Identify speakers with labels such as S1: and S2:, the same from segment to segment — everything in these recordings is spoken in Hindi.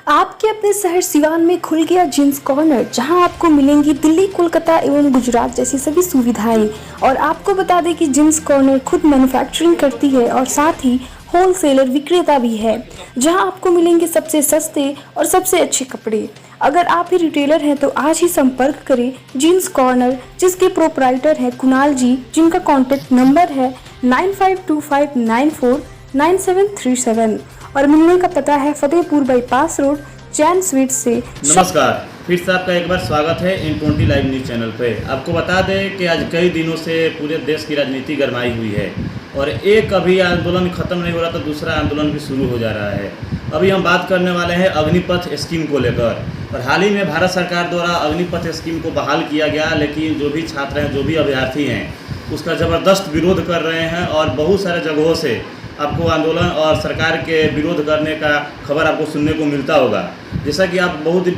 S1: आपके अपने शहर सिवान में खुल गया जींस कॉर्नर, जहां आपको मिलेंगी दिल्ली, कोलकाता एवं गुजरात जैसी सभी सुविधाएं। और आपको बता दें कि जींस कॉर्नर खुद मैन्युफैक्चरिंग करती है और साथ ही होलसेलर विक्रेता भी है, जहां आपको मिलेंगे सबसे सस्ते और सबसे अच्छे कपड़े। अगर आप भी रिटेलर हैं तो आज ही संपर्क करें जींस कॉर्नर, जिसके प्रोपराइटर हैं कुणाल जी, जिनका कॉन्टैक्ट नंबर है 9525949737 और मिलने का पता है Fatehpur bypass road, Jain sweet से।
S2: नमस्कार, फिर से आपका एक बार स्वागत है इन20 लाइव न्यूज़ चैनल पे। आपको बता दें कि आज कई दिनों से पूरे देश की राजनीति गरमाई हुई है और एक अभी आंदोलन खत्म नहीं हो रहा तो दूसरा आंदोलन भी शुरू हो जा रहा है। अभी हम बात करने वाले हैं अग्निपथ स्कीम को लेकर। और हाल ही में भारत सरकार द्वारा अग्निपथ स्कीम को बहाल किया गया, लेकिन जो भी छात्र हैं, जो भी अभ्यर्थी हैं, उसका ज़बरदस्त विरोध कर रहे हैं और बहुत सारे जगहों से आपको आंदोलन और सरकार के विरोध करने का खबर आपको सुनने को मिलता होगा। जैसा कि आप कुछ दिन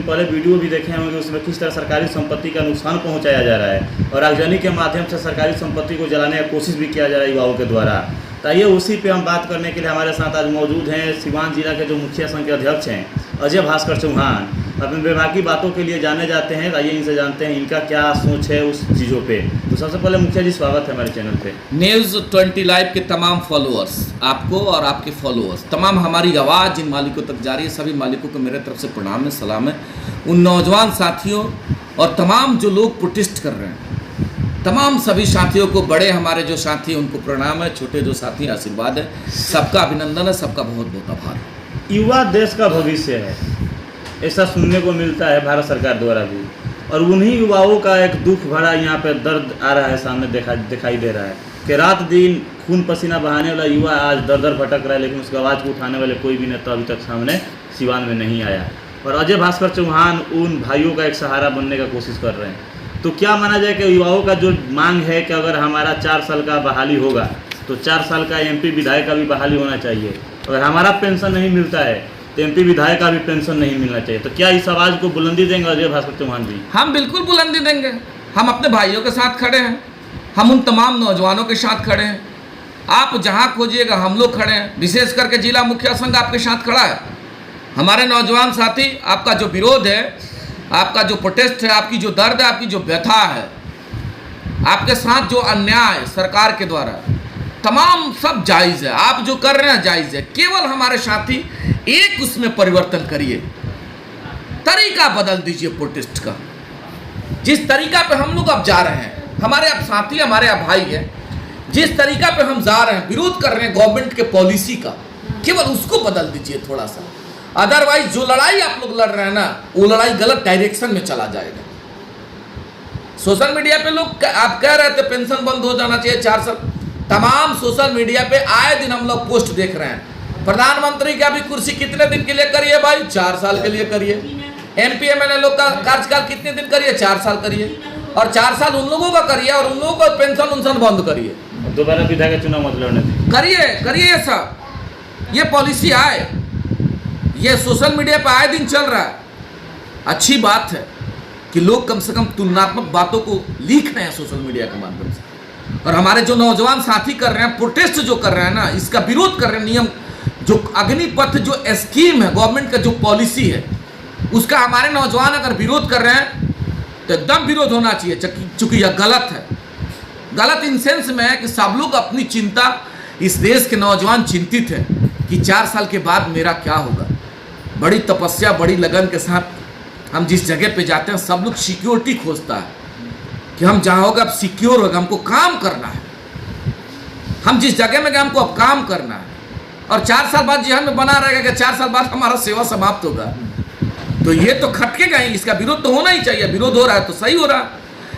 S2: पहले वीडियो भी देखे होंगे, उसमें किस तरह सरकारी संपत्ति का नुकसान पहुंचाया जा रहा है और आगजनी के माध्यम से सरकारी संपत्ति को जलाने का कोशिश भी किया जा रहा है युवाओं के द्वारा। तो आइए उसी पे हम बात करने के लिए हमारे साथ आज मौजूद हैं सिवान जिला के जो मुखिया संघ के अध्यक्ष हैं अजय भास्कर चौहान। अपने विभागीय बातों के लिए जाने जाते हैं, आइए इनसे जानते हैं इनका क्या सोच है उस चीज़ों पे। तो सबसे पहले मुखिया जी, स्वागत है हमारे चैनल पे।
S3: न्यूज़20 लाइव के तमाम फॉलोअर्स, आपको और आपके फॉलोअर्स, तमाम हमारी आवाज़ जिन मालिकों तक जा रही है, सभी मालिकों को मेरे तरफ से प्रणाम है, सलाम है। उन नौजवान साथियों और तमाम जो लोग प्रोटेस्ट कर रहे हैं, तमाम सभी साथियों को, बड़े हमारे जो साथी हैं उनको प्रणाम है, छोटे जो साथी आशीर्वाद है, सबका अभिनंदन है, सबका बहुत बहुत आभार।
S2: युवा देश का भविष्य है, ऐसा सुनने को मिलता है भारत सरकार द्वारा भी, और उन्हीं युवाओं का एक दुख भरा यहाँ पे दर्द आ रहा है, सामने दिखाई दे रहा है कि रात दिन खून पसीना बहाने वाला युवा आज दर दर भटक रहा है, लेकिन उसकी आवाज़ को उठाने वाले कोई भी नेता अभी तक सामने सिवान में नहीं आया। और अजय भास्कर चौहान उन भाइयों का एक सहारा बनने का कोशिश कर रहे हैं। तो क्या माना जाए कि युवाओं का जो मांग है कि अगर हमारा 4 साल का बहाली होगा तो 4 साल का MP विधायक का भी बहाली होना चाहिए, अगर हमारा पेंशन नहीं मिलता है तो MP विधायक का भी पेंशन नहीं मिलना चाहिए। तो क्या इस आवाज़ को बुलंदी देंगे अजय भास्कर चौहान जी?
S3: हम बिल्कुल बुलंदी देंगे। हम अपने भाइयों के साथ खड़े हैं, हम उन तमाम नौजवानों के साथ खड़े हैं। आप जहां खोजिएगा हम लोग खड़े हैं। विशेष करके जिला मुखिया संघ आपके साथ खड़ा है। हमारे नौजवान साथी, आपका जो विरोध है, आपका जो प्रोटेस्ट है, आपकी जो दर्द है, आपकी जो व्यथा है, आपके साथ जो अन्याय सरकार के द्वारा, तमाम सब जायज़ है। आप जो कर रहे हैं जायज़ है। केवल हमारे साथी एक उसमें परिवर्तन करिए, तरीका बदल दीजिए प्रोटेस्ट का। जिस तरीका पे हम लोग अब जा रहे हैं, हमारे अब साथी, हमारे अब भाई हैं, जिस तरीका पे हम जा रहे हैं, विरोध कर रहे हैं गवर्नमेंट के पॉलिसी का, केवल उसको बदल दीजिए थोड़ा सा। अदरवाइज जो लड़ाई आप लोग लड़ रहे हैं ना, वो लड़ाई गलत डायरेक्शन में चला जाएगा। सोशल मीडिया पे लोग आप कह रहे थे पेंशन बंद हो जाना चाहिए 4 साल। तमाम सोशल मीडिया पे आए दिन हम लोग पोस्ट देख रहे हैं, प्रधानमंत्री की अभी कुर्सी कितने दिन के लिए करिए भाई? 4 साल के लिए करिए। MP MLA लोग का कार्यकाल कितने दिन करिए? 4 साल करिए। और 4 साल उन लोगों का करिए और उन लोगों का पेंशन उनसन बंद करिए।
S2: दोबारा विधायक चुनाव मत लड़ने दीजिए।
S3: करिए ये सब। ये पॉलिसी आए, ये सोशल मीडिया पर आए दिन चल रहा है। अच्छी बात है कि लोग कम से कम तुलनात्मक बातों को लिख रहे हैं सोशल मीडिया के माध्यम से। और हमारे जो नौजवान साथी कर रहे हैं, प्रोटेस्ट जो कर रहे हैं ना, इसका विरोध कर रहे हैं। नियम जो अग्निपथ जो स्कीम है, गवर्नमेंट का जो पॉलिसी है, उसका हमारे नौजवान अगर विरोध कर रहे हैं तो एकदम विरोध होना चाहिए, चूंकि यह गलत है। गलत इन सेंस में है कि सब लोग अपनी चिंता, इस देश के नौजवान चिंतित है कि 4 साल के बाद मेरा क्या होगा। बड़ी तपस्या, बड़ी लगन के साथ हम जिस जगह पे जाते हैं, सब लोग सिक्योरिटी खोजता है कि हम जहाँ होगा अब सिक्योर होगा, हमको काम करना है। हम जिस जगह में गए हमको अब काम करना है। और 4 साल बाद जहन में बना रहेगा कि 4 साल बाद हमारा सेवा समाप्त होगा, तो ये तो खटकेगा ही। इसका विरोध तो होना ही चाहिए। विरोध हो रहा है तो सही हो रहा है,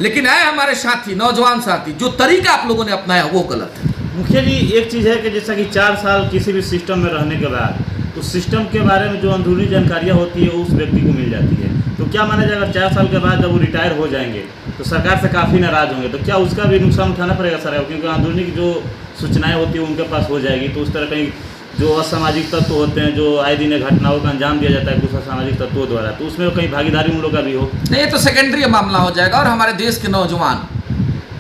S3: लेकिन आए हमारे साथी, नौजवान साथी, जो तरीका आप लोगों ने अपनाया वो गलत है।
S2: मुखिया जी, एक चीज़ है कि जैसा कि 4 साल किसी भी सिस्टम में रहने के बाद उस सिस्टम के बारे में जो अंदरूनी जानकारियाँ होती है उस व्यक्ति को मिल जाती है। तो क्या माना जाएगा 4 साल के बाद जब वो रिटायर हो जाएंगे तो सरकार से काफ़ी नाराज़ होंगे, तो क्या उसका भी नुकसान उठाना पड़ेगा सर? क्योंकि अंदरूनी की जो सूचनाएं होती है उनके पास हो जाएगी, तो उस तरह कहीं जो असामाजिक तत्व होते हैं, जो आए दिन घटनाओं का अंजाम दिया जाता है कुछ असामाजिक तत्वों द्वारा, तो उसमें कहीं भागीदारी उन लोग का भी हो।
S3: नहीं, ये तो सेकेंडरी मामला हो जाएगा। और हमारे देश के नौजवान,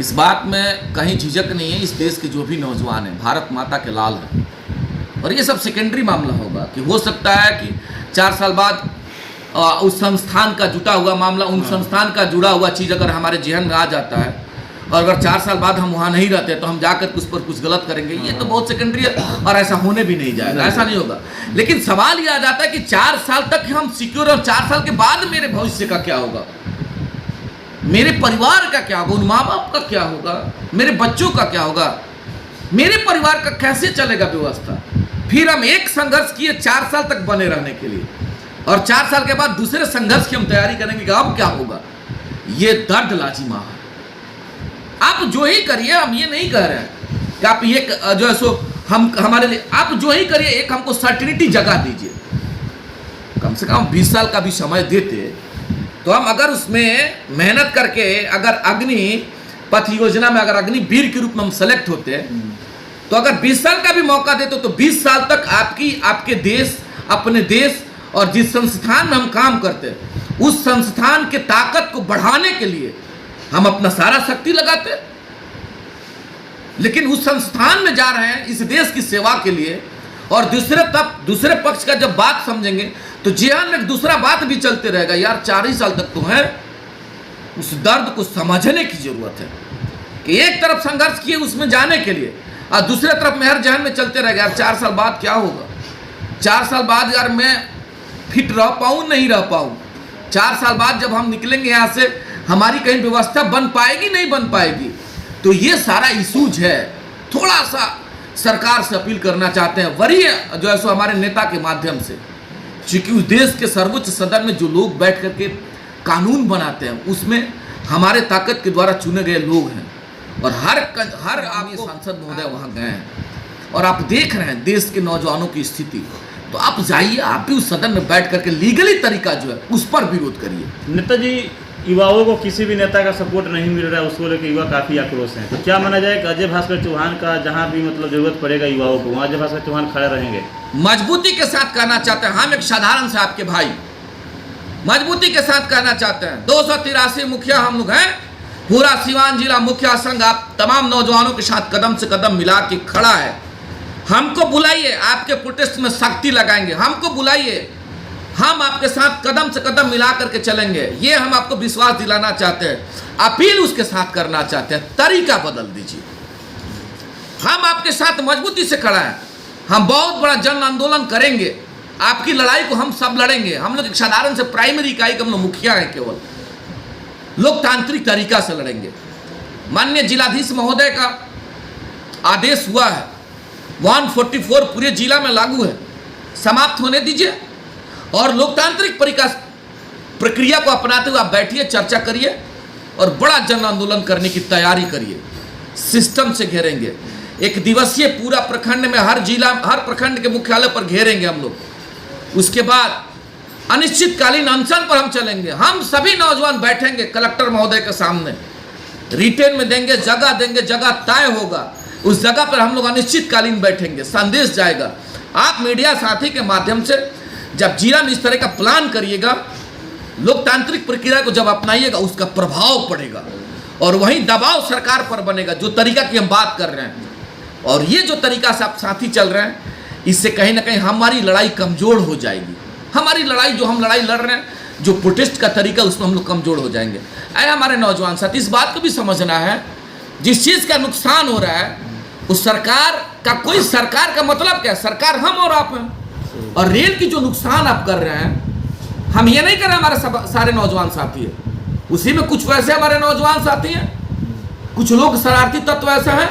S3: इस बात में कहीं झिझक नहीं है। इस देश के जो भी नौजवान हैं, भारत माता के लाल हैं, और ये सब सेकेंडरी मामला होगा कि हो सकता है कि 4 साल बाद उस संस्थान का जुटा हुआ मामला, उन संस्थान का जुड़ा हुआ चीज़ अगर हमारे जहन में आ जाता है और अगर 4 साल बाद हम वहाँ नहीं रहते तो हम जाकर उस पर कुछ गलत करेंगे, ये तो बहुत सेकेंडरी है और ऐसा होने भी नहीं जाएगा, ऐसा नहीं होगा। लेकिन सवाल ये आ जाता है कि 4 साल तक हम सिक्योर और 4 साल के बाद मेरे भविष्य का क्या होगा, मेरे परिवार का क्या होगा, उन माँ बाप का क्या होगा, मेरे बच्चों का क्या होगा, मेरे परिवार का कैसे चलेगा व्यवस्था। फिर हम एक संघर्ष किए 4 साल तक बने रहने के लिए और 4 साल के बाद दूसरे संघर्ष की हम तैयारी करेंगे कि अब क्या होगा। ये दर्द लाजिमा है। आप जो ही करिए, हम ये नहीं कह रहे हैं कि आप ये जो है सो हम हमारे लिए, आप जो ही करिए एक हमको सर्टिनिटी जगा दीजिए। कम से कम 20 साल का भी समय देते तो हम अगर उसमें मेहनत करके अगर अग्नि पथ योजना में अगर अग्निवीर के रूप में हम सेलेक्ट होते तो अगर 20 साल का भी मौका देते तो 20 साल तक आपके देश, अपने देश और जिस संस्थान में हम काम करते उस संस्थान के ताकत को बढ़ाने के लिए हम अपना सारा शक्ति लगाते। लेकिन उस संस्थान में जा रहे हैं इस देश की सेवा के लिए और दूसरे पक्ष का जब बात समझेंगे तो जीवन में दूसरा बात भी चलते रहेगा। यार 4 ही साल तक तो है, उस दर्द को समझने की जरूरत है कि एक तरफ संघर्ष किए उसमें जाने के लिए और दूसरे तरफ मेहर जहन में चलते रहेगा यार 4 साल बाद क्या होगा, 4 साल बाद यार मैं फिट रह पाऊँ नहीं रह पाऊँ, 4 साल बाद जब हम निकलेंगे यहाँ से हमारी कहीं व्यवस्था बन पाएगी नहीं बन पाएगी। तो ये सारा इशूज है। थोड़ा सा सरकार से अपील करना चाहते हैं वरीय जो है सो हमारे नेता के माध्यम से, क्योंकि उस देश के सर्वोच्च सदन में जो लोग बैठ करके कानून बनाते हैं उसमें हमारे ताकत के द्वारा चुने गए लोग हैं और हर आपके सांसद महोदय वहाँ गए हैं और आप देख रहे हैं देश के नौजवानों की स्थिति। तो आप जाइए, आप भी उस सदन में बैठ करके लीगली तरीका जो है उस पर विरोध करिए।
S2: नेताजी, युवाओं को किसी भी नेता का सपोर्ट नहीं मिल रहा है, उसको लेकर युवा काफ़ी आक्रोश हैं। तो क्या माना जाए कि अजय भास्कर चौहान का जहां भी मतलब जरूरत पड़ेगा युवाओं को वहां अजय भास्कर चौहान खड़े रहेंगे?
S3: मजबूती के साथ कहना चाहते हैं, हम एक साधारण से आपके भाई मजबूती के साथ कहना चाहते हैं। 283 मुखिया हम लोग हैं, पूरा सीवान जिला मुखिया संघ आप तमाम नौजवानों के साथ कदम से कदम मिला के खड़ा है। हमको बुलाइए, आपके प्रोटेस्ट में शक्ति लगाएंगे, हमको बुलाइए, हम आपके साथ कदम से कदम मिला करके चलेंगे। ये हम आपको विश्वास दिलाना चाहते हैं, अपील उसके साथ करना चाहते हैं। तरीका बदल दीजिए, हम आपके साथ मजबूती से खड़ा है। हम बहुत बड़ा जन आंदोलन करेंगे, आपकी लड़ाई को हम सब लड़ेंगे। हम लोग एक साधारण से प्राइमरी इकाई के हम लोग मुखिया हैं, केवल लोकतांत्रिक तरीका से लड़ेंगे। माननीय जिलाधीश महोदय का आदेश हुआ है, 144 पूरे जिला में लागू है, समाप्त होने दीजिए और लोकतांत्रिक प्रक्रिया को अपनाते हुए आप बैठिए, चर्चा करिए और बड़ा जन आंदोलन करने की तैयारी करिए। सिस्टम से घेरेंगे, एक दिवसीय पूरा प्रखंड में हर जिला हर प्रखंड के मुख्यालय पर घेरेंगे हम लोग। उसके बाद अनिश्चितकालीन अनशन पर हम चलेंगे। हम सभी नौजवान बैठेंगे कलेक्टर महोदय के सामने, रिटेन में देंगे, जगह तय होगा, उस जगह पर हम लोग अनिश्चितकालीन बैठेंगे, संदेश जाएगा। आप मीडिया साथी के माध्यम से जब जिला में इस तरह का प्लान करिएगा, लोकतांत्रिक प्रक्रिया को जब अपनाइएगा, उसका प्रभाव पड़ेगा और वहीं दबाव सरकार पर बनेगा, जो तरीका की हम बात कर रहे हैं। और ये जो तरीका से आप साथी चल रहे हैं, इससे कहीं ना कहीं हमारी लड़ाई कमज़ोर हो जाएगी। हमारी लड़ाई जो हम लड़ाई लड़ रहे हैं, जो प्रोटेस्ट का तरीका, उसमें हम लोग कमज़ोर हो जाएंगे। अरे हमारे नौजवान साथी, इस बात को भी समझना है, जिस चीज़ का नुकसान हो रहा है उस सरकार का कोई, सरकार का मतलब क्या है? सरकार हम और आप हैं। और रेल की जो नुकसान आप कर रहे हैं, हम ये नहीं कर रहे हमारे सारे नौजवान साथी हैं, उसी में कुछ वैसे हमारे नौजवान साथी हैं, कुछ लोग शरारती तत्व ऐसे हैं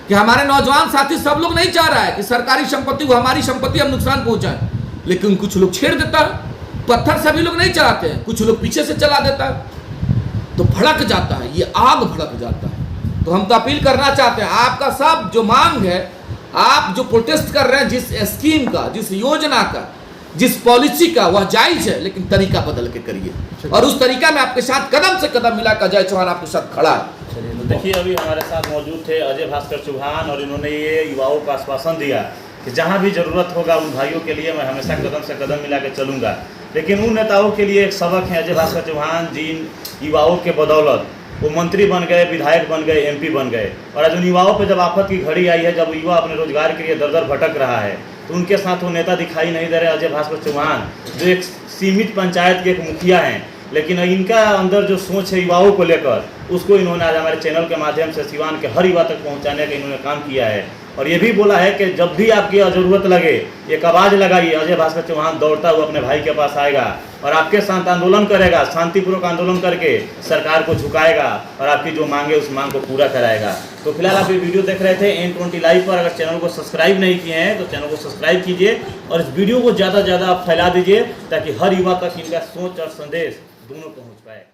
S3: कि हमारे नौजवान साथी सब लोग नहीं चाह रहा है कि सरकारी संपत्ति को, हमारी संपत्ति हम नुकसान पहुंचाएं, लेकिन कुछ लोग छेड़ देता है। पत्थर सभी लोग नहीं चलाते हैं, कुछ लोग पीछे से चला देता है, तो भड़क जाता है, ये आग भड़क जाता है। तो हम तो अपील करना चाहते हैं, आपका सब जो मांग है, आप जो प्रोटेस्ट कर रहे हैं, जिस स्कीम का, जिस योजना का, जिस पॉलिसी का, वह जायज है, लेकिन तरीका बदल के करिए। और उस तरीका में आपके साथ कदम से कदम मिलाकर अजय चौहान आपके साथ खड़ा है।
S2: चलिए, तो देखिए अभी हमारे साथ मौजूद थे अजय भास्कर चौहान और इन्होंने ये युवाओं को आश्वासन दिया कि जहाँ भी ज़रूरत होगा उन भाइयों के लिए मैं हमेशा कदम से कदम मिला के चलूँगा। लेकिन उन नेताओं के लिए एक सबक है, अजय भास्कर चौहान जिन युवाओं के बदौलत वो मंत्री बन गए, विधायक बन गए, MP बन गए। और आज उन युवाओं पर जब आफत की घड़ी आई है, जब युवा अपने रोजगार के लिए दर दर भटक रहा है, तो उनके साथ वो नेता दिखाई नहीं दे रहे अजय भास्कर चौहान, जो एक सीमित पंचायत के एक मुखिया हैं, लेकिन इनका अंदर जो सोच है युवाओं को लेकर, उसको इन्होंने आज हमारे चैनल के माध्यम से सिवान के हर युवा तक पहुंचाने का इन्होंने काम किया है। और ये भी बोला है कि जब भी आपकी ज़रूरत लगे एक आवाज़ लगाइए, अजय भास्कर चौहान दौड़ता हुआ अपने भाई के पास आएगा और आपके साथ आंदोलन करेगा, शांतिपूर्वक आंदोलन करके सरकार को झुकाएगा और आपकी जो मांगे उस मांग को पूरा कराएगा। तो फिलहाल आप ये वीडियो देख रहे थे N20 लाइव पर। अगर चैनल को सब्सक्राइब नहीं किए हैं तो चैनल को सब्सक्राइब कीजिए और इस वीडियो को ज़्यादा से ज़्यादा आप फैला दीजिए ताकि हर युवा तक इनका सोच और संदेश दोनों पहुँच पाए।